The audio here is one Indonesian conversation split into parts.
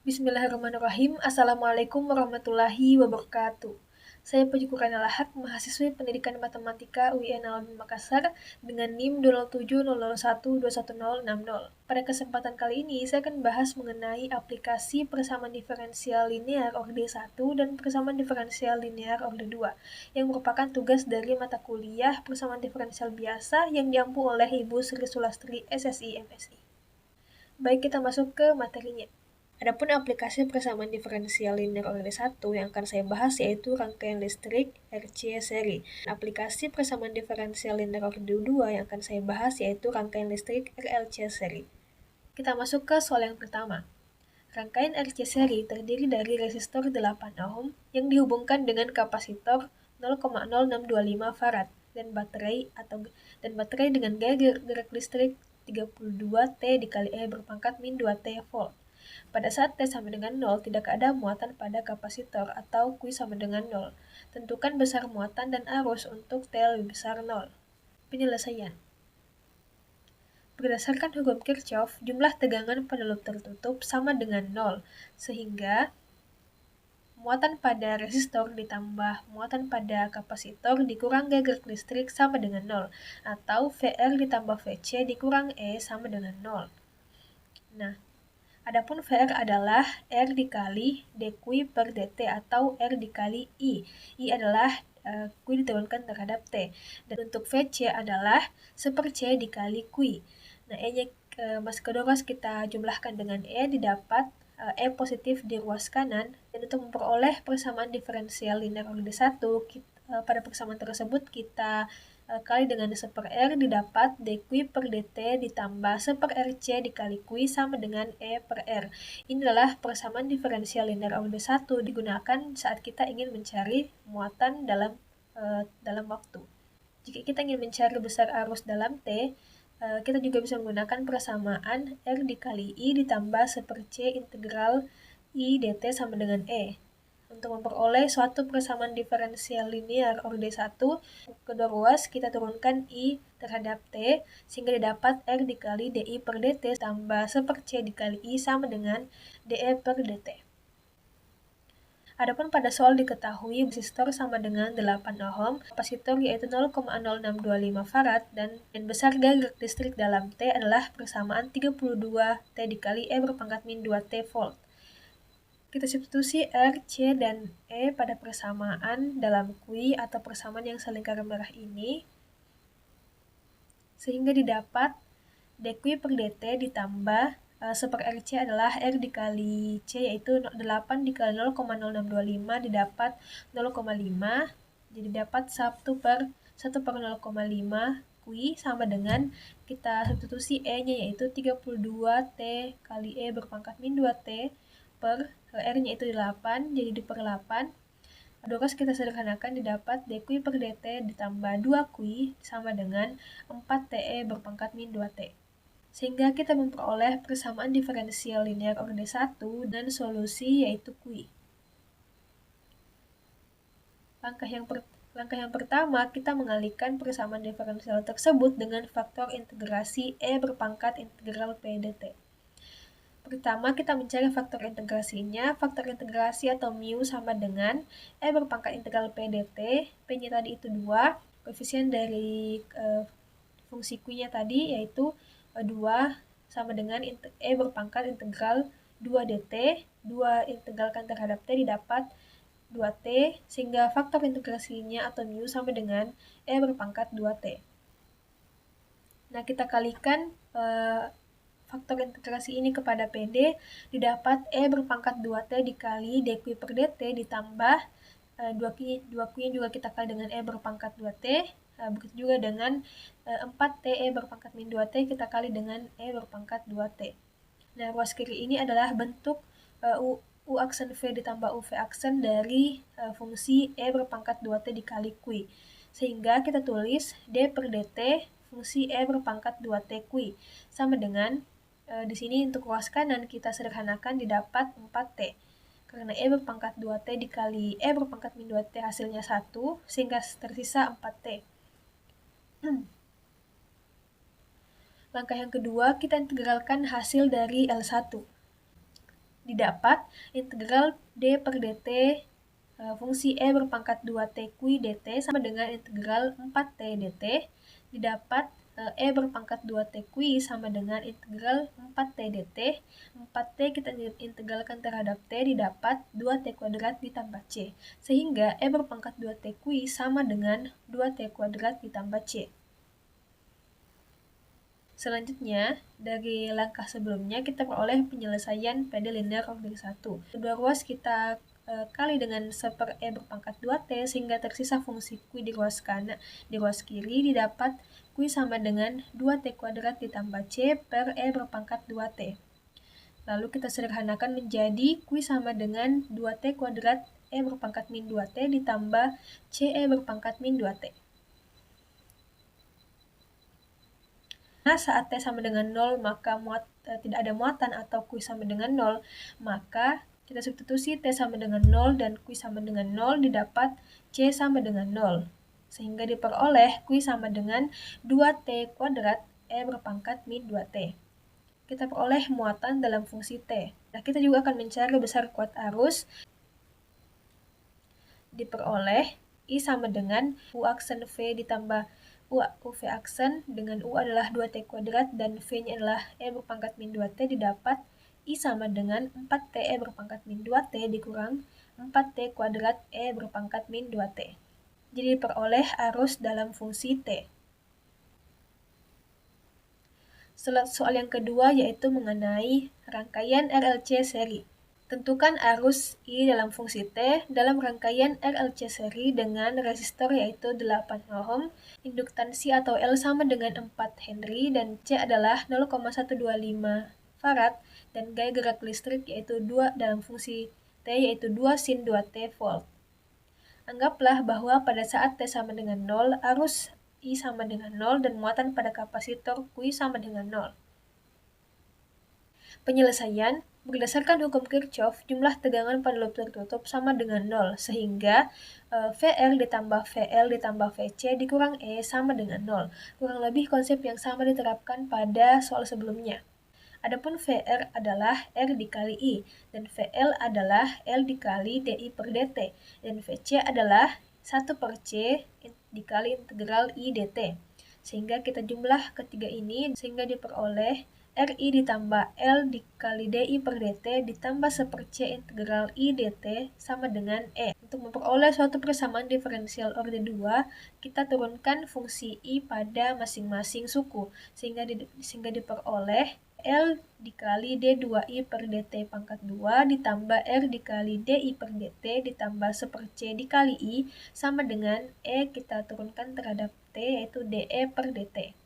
Bismillahirrahmanirrahim. Assalamualaikum warahmatullahi wabarakatuh. Saya Puji Kurana Lahak, mahasiswi Pendidikan Matematika UIN Al-Amin Makassar dengan NIM 20700121060. Pada kesempatan kali ini, saya akan bahas mengenai aplikasi persamaan diferensial linear orde 1 dan persamaan diferensial linear orde 2, yang merupakan tugas dari mata kuliah persamaan diferensial biasa yang diampu oleh Ibu Sri Sulastri SSI MSI. Baik, kita masuk ke materinya. Adapun aplikasi persamaan diferensial linear orde 1 yang akan saya bahas yaitu rangkaian listrik RC seri. Aplikasi persamaan diferensial linear orde 2 yang akan saya bahas yaitu rangkaian listrik RLC seri. Kita masuk ke soal yang pertama. Rangkaian RC seri terdiri dari resistor 8 ohm yang dihubungkan dengan kapasitor 0,0625 farad dan baterai dengan gaya gerak listrik 32 T dikali E berpangkat min 2 T volt. Pada saat T sama dengan 0, tidak ada muatan pada kapasitor atau Q sama dengan 0. Tentukan besar muatan dan arus untuk T lebih besar 0. Penyelesaian. Berdasarkan hukum Kirchhoff, jumlah tegangan pada loop tertutup sama dengan 0, sehingga muatan pada resistor ditambah muatan pada kapasitor dikurang gaya gerak listrik sama dengan 0, atau VR ditambah VC dikurang E sama dengan 0. Nah, adapun VR adalah R dikali dQ per dt atau R dikali I. I adalah Q diturunkan terhadap T. Dan untuk VC adalah 1/C dikali Q. Nah, E-nya masuk ke ruas kita jumlahkan dengan E, didapat E positif di ruas kanan. Dan untuk memperoleh persamaan diferensial linear orde 1, pada persamaan tersebut kita kali dengan 1/R didapat dQ per dt ditambah 1/RC dikali Q sama dengan E per R. Ini adalah persamaan diferensial linear orde 1 digunakan saat kita ingin mencari muatan dalam waktu. Jika kita ingin mencari besar arus dalam T, kita juga bisa menggunakan persamaan R dikali I ditambah 1/C integral I dt sama dengan E. Untuk memperoleh suatu persamaan diferensial linear orde 1, kedua ruas kita turunkan I terhadap T, sehingga didapat R dikali dI per dt tambah 1/C dikali I sama dengan dE per dt. Adapun pada soal diketahui resistor sama dengan 8 ohm, kapasitor yaitu 0,0625 farad, dan besar gaya gerak listrik dalam T adalah persamaan 32 T dikali E berpangkat min 2 T volt. Kita substitusi R, C, dan E pada persamaan dalam Q atau persamaan yang saling garis merah ini, sehingga didapat dQ per dt ditambah 1/RC adalah R dikali C yaitu 8 dikali 0,0625 didapat 0,5, jadi dapat 1/0,5 Q sama dengan kita substitusi E-nya yaitu 32 T kali E berpangkat min 2 T per R-nya itu 8, jadi di per 8. Terus kita sederhanakan didapat dQ per dt ditambah 2Q sama dengan 4TE berpangkat min 2T. Sehingga kita memperoleh persamaan diferensial linear orde 1 dan solusi yaitu Q. Langkah yang pertama, kita mengalihkan persamaan diferensial tersebut dengan faktor integrasi E berpangkat integral P dt. Pertama, kita mencari faktor integrasinya. Faktor integrasi atau mu sama dengan E berpangkat integral P dt. P-nya tadi itu 2. Koefisien dari fungsi Q-nya tadi yaitu 2 sama dengan E berpangkat integral 2 dt. 2 integralkan terhadap T didapat 2T, sehingga faktor integrasinya atau mu sama dengan E berpangkat 2T. Nah, kita kalikan faktor integrasi ini kepada PD, didapat E berpangkat 2T dikali dQ per dt ditambah 2Q-nya juga kita kali dengan E berpangkat 2T, begitu juga dengan 4T E berpangkat min 2T kita kali dengan E berpangkat 2T. Nah, ruas kiri ini adalah bentuk U aksen V ditambah UV aksen dari fungsi E berpangkat 2T dikali Q. Sehingga kita tulis D per dt fungsi E berpangkat 2T Q sama dengan di sini untuk ruas kanan kita sederhanakan didapat 4T. Karena E berpangkat 2T dikali E berpangkat min 2T hasilnya 1, sehingga tersisa 4T. Langkah yang kedua, kita integralkan hasil dari L1. didapat integral d per dt fungsi e berpangkat 2t kui dt sama dengan integral 4t dt, didapat e berpangkat 2t kui sama dengan integral 4t dt, 4t kita integralkan terhadap t didapat 2t kuadrat ditambah c, sehingga e berpangkat 2t kui sama dengan 2t kuadrat ditambah c. Selanjutnya, dari langkah sebelumnya kita peroleh penyelesaian PD linear order 1. Kedua ruas kita kali dengan 1/e berpangkat 2t sehingga tersisa fungsi kui di ruas kanan, di ruas kiri didapat kui sama dengan 2t kuadrat ditambah c per e berpangkat 2t. Lalu kita sederhanakan menjadi kui sama dengan 2t kuadrat e berpangkat min 2t ditambah ce berpangkat min 2t. Nah, saat t sama dengan 0 maka tidak ada muatan atau kui sama dengan 0, maka kita substitusi t sama dengan 0 dan kui sama dengan 0 didapat c sama dengan 0. Sehingga diperoleh kui sama dengan 2t kuadrat e berpangkat min 2t. Kita peroleh muatan dalam fungsi t. Nah, kita juga akan mencari besar kuat arus. Diperoleh I sama dengan U aksen V ditambah UV aksen dengan U adalah 2t kuadrat dan V-nya adalah E berpangkat min 2t didapat I sama dengan 4t E berpangkat min 2t dikurang 4t kuadrat E berpangkat min 2t. Jadi diperoleh arus dalam fungsi T. Soal yang kedua yaitu mengenai rangkaian RLC seri. Tentukan arus I dalam fungsi T dalam rangkaian RLC seri dengan resistor yaitu 8 ohm, induktansi atau L sama dengan 4 Henry dan C adalah 0,125 farad dan gaya gerak listrik yaitu 2 dalam fungsi T yaitu 2 sin 2T volt. Anggaplah bahwa pada saat T sama dengan 0, arus I sama dengan 0 dan muatan pada kapasitor Q sama dengan 0. Penyelesaian berdasarkan hukum Kirchhoff, jumlah tegangan pada loop tertutup sama dengan 0, sehingga VR ditambah VL ditambah VC dikurang E sama dengan 0. Kurang lebih konsep yang sama diterapkan pada soal sebelumnya. Adapun VR adalah R dikali I, dan VL adalah L dikali DI per DT, dan VC adalah 1 per C dikali integral I DT. Sehingga kita jumlah ketiga ini, sehingga diperoleh RI ditambah L dikali DI per DT ditambah 1 per C integral I DT sama dengan E. Untuk memperoleh suatu persamaan diferensial order 2, kita turunkan fungsi I pada masing-masing suku, sehingga diperoleh L dikali D2I per DT pangkat 2 ditambah R dikali DI per DT ditambah 1 per C dikali I sama dengan E kita turunkan terhadap T yaitu DE per DT.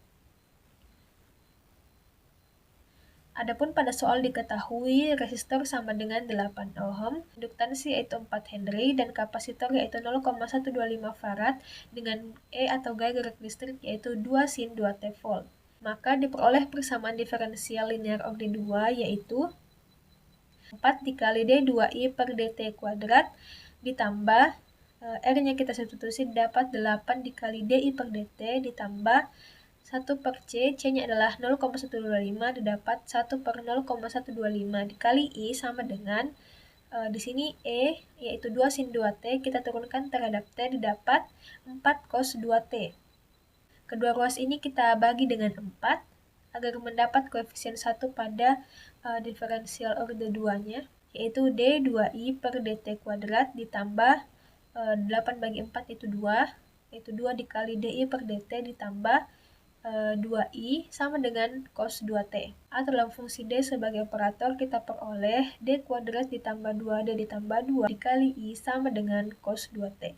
Adapun pada soal diketahui resistor sama dengan 8 ohm, induktansi yaitu 4 Henry dan kapasitor yaitu 0,125 farad dengan E atau gaya gerak listrik yaitu 2 sin 2T volt. Maka diperoleh persamaan diferensial linear order 2 yaitu 4 dikali D2I per DT kuadrat ditambah R-nya kita substitusi dapat 8 dikali DI per DT ditambah 1 per C, C-nya adalah 0,125 didapat 1 per 0,125 dikali I sama dengan di sini E yaitu 2 sin 2T kita turunkan terhadap T didapat 4 cos 2T. Kedua ruas ini kita bagi dengan 4 agar mendapat koefisien 1 pada diferensial order 2-nya yaitu D2I per DT kuadrat ditambah 8 bagi 4 itu 2 yaitu 2 dikali DI per DT ditambah 2I sama dengan cos 2T. Atau dalam fungsi D sebagai operator kita peroleh D kuadrat ditambah 2D ditambah 2 dikali I sama dengan cos 2T.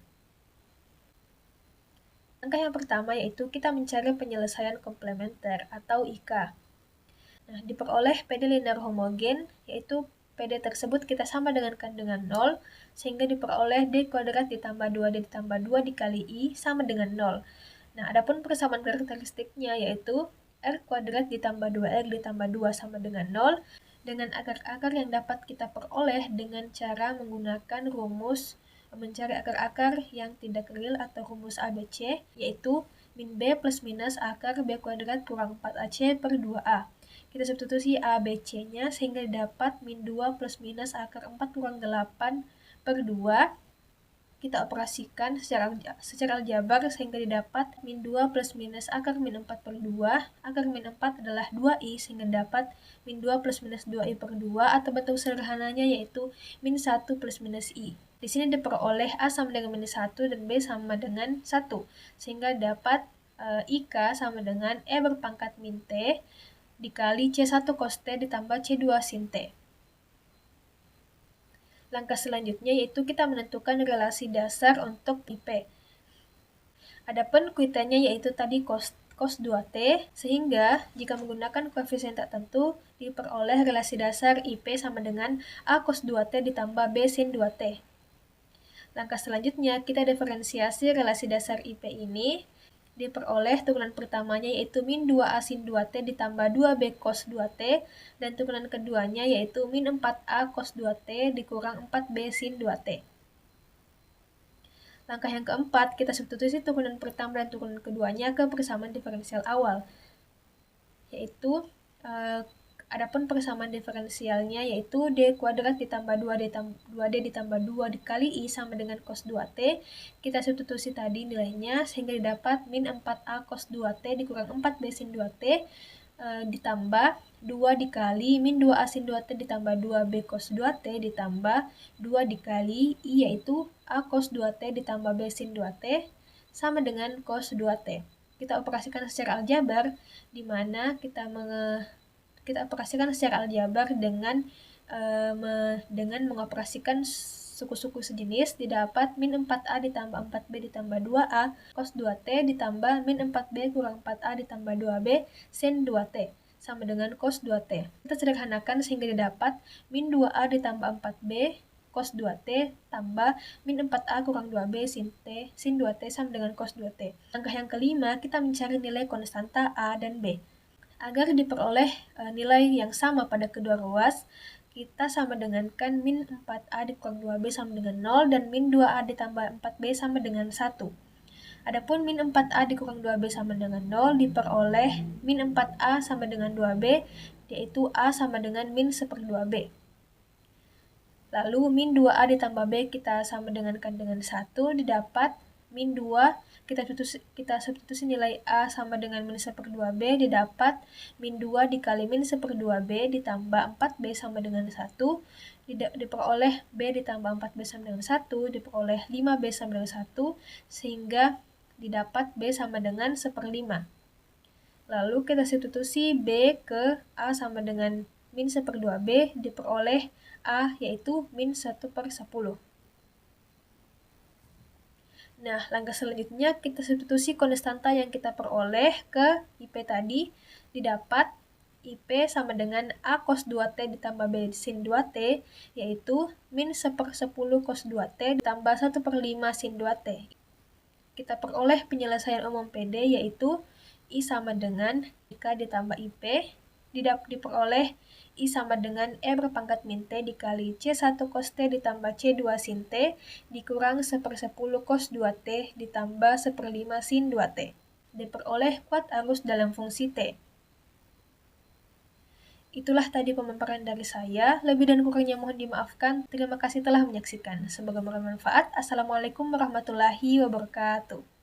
Langkah yang pertama yaitu kita mencari penyelesaian komplementer atau IK. Nah, diperoleh PD linear homogen yaitu PD tersebut kita sama dengan 0 sehingga diperoleh D kuadrat ditambah 2D ditambah 2 dikali I sama dengan 0. Nah, adapun persamaan karakteristiknya yaitu R kuadrat ditambah 2R ditambah 2 sama dengan 0 dengan akar-akar yang dapat kita peroleh dengan cara menggunakan rumus mencari akar-akar yang tidak real atau rumus ABC yaitu min B plus minus akar B kuadrat kurang 4AC per 2A. Kita substitusi A, B, C-nya sehingga dapat min 2 plus minus akar 4 kurang 8 per 2. Kita operasikan secara aljabar sehingga didapat min 2 plus minus akar min 4 per 2. Akar min 4 adalah 2i sehingga dapat min 2 plus minus 2i per 2 atau bentuk sederhananya yaitu min 1 plus minus i. Di sini diperoleh A sama dengan minus 1 dan B sama dengan 1 sehingga dapat IK sama dengan E berpangkat min T dikali C1 cos T ditambah C2 sin T. Langkah selanjutnya yaitu kita menentukan relasi dasar untuk IP. Adapun kuitannya yaitu tadi cos 2T, sehingga jika menggunakan koefisien tak tentu, diperoleh relasi dasar IP sama dengan A cos 2T ditambah B sin 2T. Langkah selanjutnya, kita diferensiasi relasi dasar IP ini, diperoleh turunan pertamanya yaitu min 2A sin 2T ditambah 2B cos 2T, dan turunan keduanya yaitu min 4A cos 2T dikurang 4B sin 2T. Langkah yang keempat, kita substitusi turunan pertama dan turunan keduanya ke persamaan diferensial awal, yaitu adapun persamaan diferensialnya yaitu D kuadrat ditambah 2D ditambah 2 dikali I sama dengan cos 2T. Kita substitusi tadi nilainya sehingga didapat min 4A cos 2T dikurang 4B sin 2T ditambah 2 dikali min 2A sin 2T ditambah 2B cos 2T ditambah 2 dikali I yaitu A cos 2T ditambah B sin 2T sama dengan cos 2T. Kita operasikan secara aljabar di mana kita operasikan secara aljabar dengan mengoperasikan suku-suku sejenis didapat min 4A ditambah 4B ditambah 2A cos 2T ditambah min 4B kurang 4A ditambah 2B sin 2T sama dengan cos 2T. Kita sederhanakan sehingga didapat min 2A ditambah 4B cos 2T tambah min 4A kurang 2B sin 2T sama dengan cos 2T. Langkah yang kelima, kita mencari nilai konstanta A dan B. Agar diperoleh nilai yang sama pada kedua ruas, kita sama dengankan min 4A dikurang 2B sama dengan 0 dan min 2A ditambah 4B sama dengan 1. Adapun min 4A dikurang 2B sama dengan 0 diperoleh min 4A sama dengan 2B, yaitu A sama dengan min 1/2B. Lalu min 2A ditambah B kita sama dengankan dengan 1, didapat min 2, kita substitusi nilai A sama dengan min 1/2B, didapat min 2 dikali min 1/2B ditambah 4B sama dengan 1, diperoleh B ditambah 4B sama dengan 1, diperoleh 5B sama dengan 1, sehingga didapat B sama dengan 1/5. Lalu kita substitusi B ke A sama dengan min 1/2B, diperoleh A yaitu min 1/10. Nah, langkah selanjutnya kita substitusi konstanta yang kita peroleh ke IP tadi, didapat IP sama dengan A cos 2T ditambah B sin 2T, yaitu min 1/10 cos 2T ditambah 1/5 sin 2T. Kita peroleh penyelesaian umum PD yaitu I sama dengan IK ditambah IP, diperoleh I sama dengan E berpangkat min T dikali C1 cos T ditambah C2 sin T dikurang 1/10 cos 2T ditambah 1/5 sin 2T. Diperoleh kuat arus dalam fungsi T. Itulah tadi pemaparan dari saya. Lebih dan kurangnya mohon dimaafkan. Terima kasih telah menyaksikan. Semoga bermanfaat. Assalamualaikum warahmatullahi wabarakatuh.